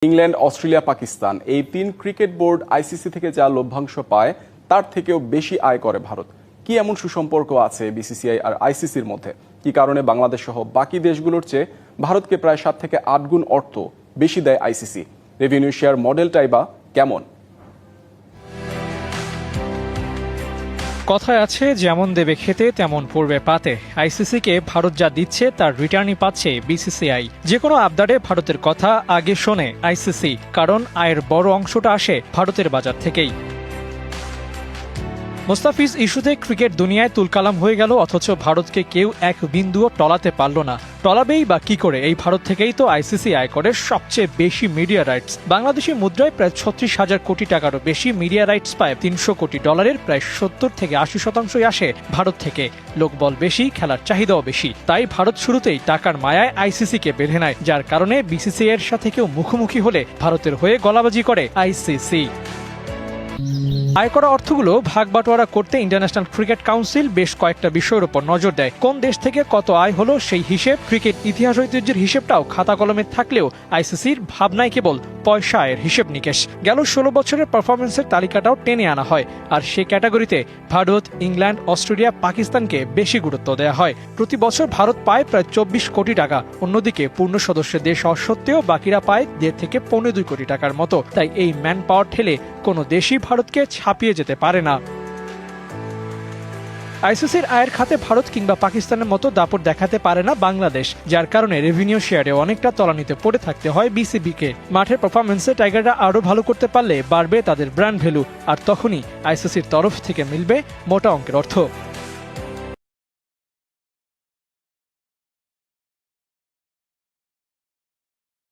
England, Australia, Pakistan এই তিন cricket board ICC থেকে যা লভ্যাংশ পায় তার থেকেও বেশি আয় করে ভারত। কি এমন সুসম্পর্ক আছে বিসিসিআই আর আইসিসির মধ্যে? কি কারণে বাংলাদেশ সহ বাকি দেশগুলোর চেয়ে ভারতকে প্রায় 7 থেকে 8 গুণ অর্থ বেশি দেয় আইসিসি? রেভিনিউ শেয়ার মডেলটাই বা কেমন? কথায় আছে, যেমন দেবে খেতে তেমন পড়বে পাতে। আইসিসিকে ভারত যা দিচ্ছে তার রিটার্নই পাচ্ছে বিসিসিআই। যে কোনো আবদারে ভারতের কথা আগে শোনে আইসিসি, কারণ আয়ের বড় অংশটা আসে ভারতের বাজার থেকেই। মোস্তাফিজ ইস্যুতে ক্রিকেট দুনিয়ায় তুলকালাম হয়ে গেল, অথচ ভারতকে কেউ এক বিন্দুও টলাতে পারল না। টলাবেই বা কি করে? এই ভারত থেকেই তো আইসিসি আয় করে সবচেয়ে বেশি মিডিয়া রাইটস। বাংলাদেশি মুদ্রায় প্রায় 36,000 কোটি টাকারও বেশি মিডিয়া রাইটস পায়। 300 কোটি ডলারের প্রায় 70 থেকে 80% আসে ভারত থেকে। লোকবল বেশি, খেলার চাহিদাও বেশি, তাই ভারত শুরুতেই টাকার মায়ায় আইসিসিকে বেঁধে নেয়, যার কারণে বিসিসিআই এর সাথে কেউ মুখোমুখি হলে ভারতের হয়ে গলাবাজি করে আইসিসি। আয় করা অর্থগুলো ভাগ বাটোয়ারা করতে ইন্টারন্যাশনাল ক্রিকেট কাউন্সিল বেশ কয়েকটা বিষয়ের উপর নজর দেয়। কোন দেশ থেকে কত আয় হলো সেই হিসেব, ক্রিকেট ইতিহাস ঐতিহ্যের হিসেবটাও খাতা কলমে থাকলেও আইসিসির ভাবনায় কেবল পয়সা আয়ের হিসেব নিকেশ। গেল 16 বছরের পারফরমেন্সের তালিকাটাও টেনে আনা হয়, আর সে ক্যাটাগরিতে ভারত, ইংল্যান্ড, অস্ট্রেলিয়া, পাকিস্তানকে বেশি গুরুত্ব দেওয়া হয়। প্রতি বছর ভারত পায় প্রায় 24 কোটি টাকা। অন্যদিকে পূর্ণ সদস্য দেশ হওয়া সত্ত্বেও বাকিরা পায় 1.5 থেকে 2.25 কোটি টাকার মতো। তাই এই ম্যান পাওয়ার ঠেলে কোনো দেশই ভারতকে ছাপিয়ে যেতে পারে না। আইসিসির আয়ের খাতে ভারত কিংবা পাকিস্তানের মতো দাপট দেখাতে পারে না বাংলাদেশ, যার কারণে রেভিনিউ শেয়ারে অনেকটা তলানিতে পড়ে থাকতে হয় বিসিবিকে। মাঠের পারফরমেন্সে টাইগাররা আরও ভালো করতে পারলে বাড়বে তাদের ব্র্যান্ড ভ্যালু, আর তখনই আইসিসির তরফ থেকে মিলবে মোটা অঙ্কের অর্থ।